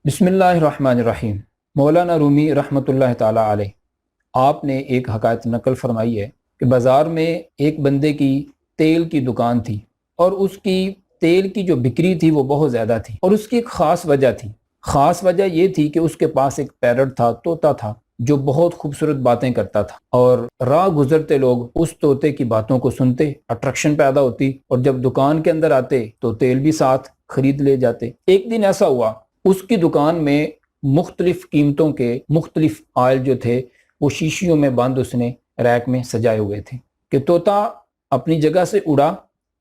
बिस्मिल्लाहिर्रहमानिर्रहीम। मौलाना रूमी रहमतुल्लाह ताला अलैह आप ने एक हकायत नकल फरमाई है कि बाज़ार में एक बंदे की तेल की दुकान थी और उसकी तेल की जो बिक्री थी वो बहुत ज़्यादा थी और उसकी एक ख़ास वजह थी। ख़ास वजह ये थी कि उसके पास एक पैरट था, तोता था, जो बहुत खूबसूरत बातें करता था और राह गुजरते लोग उस तोते की बातों को सुनते, अट्रैक्शन पैदा होती और जब दुकान के अंदर आते तो तेल भी साथ खरीद ले जाते। एक दिन ऐसा हुआ, उसकी दुकान में मुख्तलिफ कीमतों के मुख्तलिफ आयल जो थे वो शीशियों में बंद उसने रैक में सजाए हुए थे कि तोता अपनी जगह से उड़ा,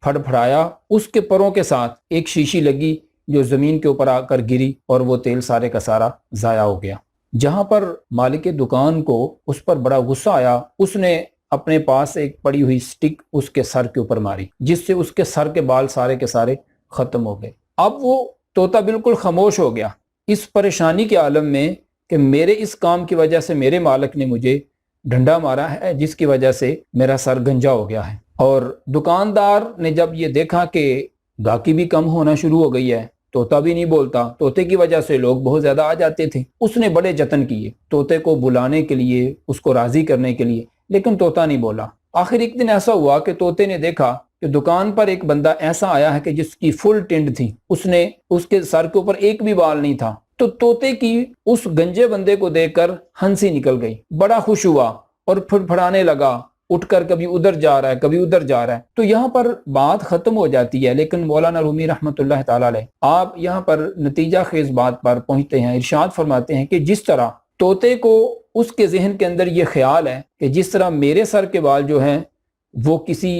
फड़फड़ाया, उसके परों के साथ एक शीशी लगी जो ज़मीन के ऊपर आकर गिरी और वो तेल सारे का सारा ज़ाया हो गया। जहाँ पर मालिक दुकान को उस पर बड़ा गुस्सा आया, उसने अपने पास एक पड़ी हुई स्टिक उसके सर के ऊपर मारी, जिससे उसके सर के बाल सारे के सारे ख़त्म हो गए। अब वो तोता बिल्कुल खामोश हो गया इस परेशानी के आलम में कि मेरे इस काम की वजह से मेरे मालिक ने मुझे डंडा मारा है, जिसकी वजह से मेरा सर गंजा हो गया है। और दुकानदार ने जब ये देखा कि गाहकी भी कम होना शुरू हो गई है, तोता भी नहीं बोलता, तोते की वजह से लोग बहुत ज्यादा आ जाते थे, उसने बड़े जतन किए तोते को बुलाने के लिए, उसको राजी करने के लिए, लेकिन तोता नहीं बोला। आखिर एक दिन ऐसा हुआ कि तोते ने देखा कि दुकान पर एक बंदा ऐसा आया है कि जिसकी फुल टिंड थी, उसके सर के ऊपर एक भी बाल नहीं था। तो तोते की उस गंजे बंदे को देखकर हंसी निकल गई, बड़ा खुश हुआ और फड़फड़ाने लगा, उठकर कभी उधर जा रहा है, कभी उधर जा रहा है। तो यहाँ पर बात खत्म हो जाती है, लेकिन मौलाना रूमी रहमतुल्लाह ताला अलैह आप यहाँ पर नतीजा खेज बात पर पहुंचते हैं। इरशाद फरमाते हैं कि जिस तरह तोते को उसके जहन के अंदर ये ख्याल है कि जिस तरह मेरे सर के बाल जो हैं वो किसी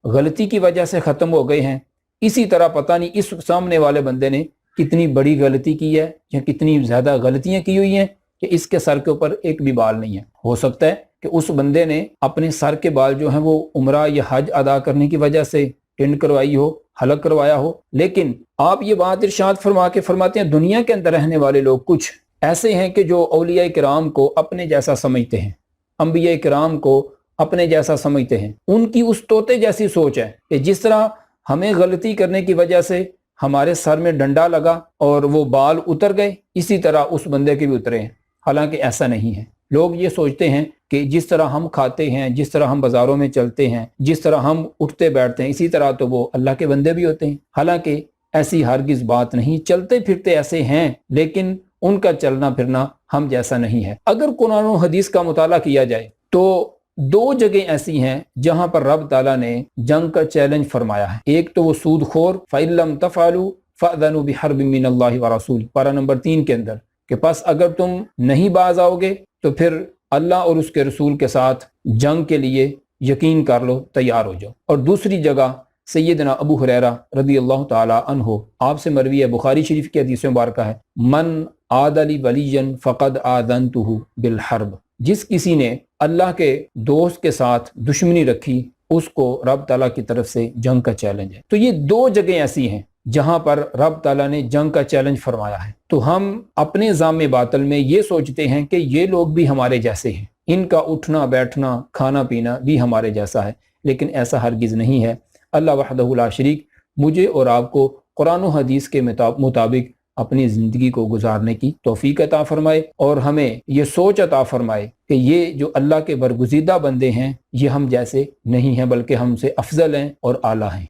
गलती की वजह से ख़त्म हो गए हैं, इसी तरह पता नहीं इस सामने वाले बंदे ने कितनी बड़ी गलती की है या कितनी ज़्यादा गलतियां की हुई हैं कि इसके सर के ऊपर एक भी बाल नहीं है। हो सकता है कि उस बंदे ने अपने सर के बाल जो हैं वो उम्रा या हज अदा करने की वजह से टिंड करवाई हो, हलक करवाया हो। लेकिन आप ये बात इरशाद फरमा के फरमाते हैं दुनिया के अंदर रहने वाले लोग कुछ ऐसे हैं कि जो औलिया किराम को अपने जैसा समझते हैं, अंबिया किराम को अपने जैसा समझते हैं। उनकी उस तोते जैसी सोच है कि जिस तरह हमें गलती करने की वजह से हमारे सर में डंडा लगा और वो बाल उतर गए, इसी तरह उस बंदे के भी उतरे हैं। हालांकि ऐसा नहीं है। लोग ये सोचते हैं कि जिस तरह हम खाते हैं, जिस तरह हम बाजारों में चलते हैं, जिस तरह हम उठते बैठते हैं, इसी तरह तो वो अल्लाह के बंदे भी होते हैं। हालांकि ऐसी हरगिज बात नहीं। चलते फिरते ऐसे हैं, लेकिन उनका चलना फिरना हम जैसा नहीं है। अगर कुरान और हदीस का मुताला किया जाए तो दो जगह ऐसी हैं जहां पर रब ताला ने जंग का चैलेंज फरमाया है। एक तो वो सूदखोर फ़इल्लम तफ़अलू फ़अज़नु बिहर्बिम मिनल्लाहि व रसूल, पारा नंबर 3 के अंदर, कि बस अगर तुम नहीं बाज आओगे तो फिर अल्लाह और उसके रसूल के साथ जंग के लिए यकीन कर लो, तैयार हो जाओ। और दूसरी जगह सैयदना अबू हुरैरा रज़ी अल्लाह ताला अन्हु आपसे मरवी है, बुखारी शरीफ की हदीस मुबारक है, मन आदली वलियन फ़क़द आज़नतुहु बिल हर्ब, जिस किसी ने अल्लाह के दोस्त के साथ दुश्मनी रखी उसको रब ताला की तरफ से जंग का चैलेंज है। तो ये दो जगह ऐसी हैं जहां पर रब ताला ने जंग का चैलेंज फरमाया है। तो हम अपने ज़ाम बातल में ये सोचते हैं कि ये लोग भी हमारे जैसे हैं, इनका उठना बैठना खाना पीना भी हमारे जैसा है, लेकिन ऐसा हरगिज़ नहीं है। अल्लाह वहदहु ला शरीक मुझे और आपको कुरान और हदीस के मुताबिक अपनी ज़िंदगी को गुजारने की तौफीक अता फरमाए और हमें ये सोच अता फरमाए कि ये जो अल्लाह के बरगुज़ीदा बंदे हैं ये हम जैसे नहीं हैं, बल्कि हमसे अफजल हैं और आला हैं।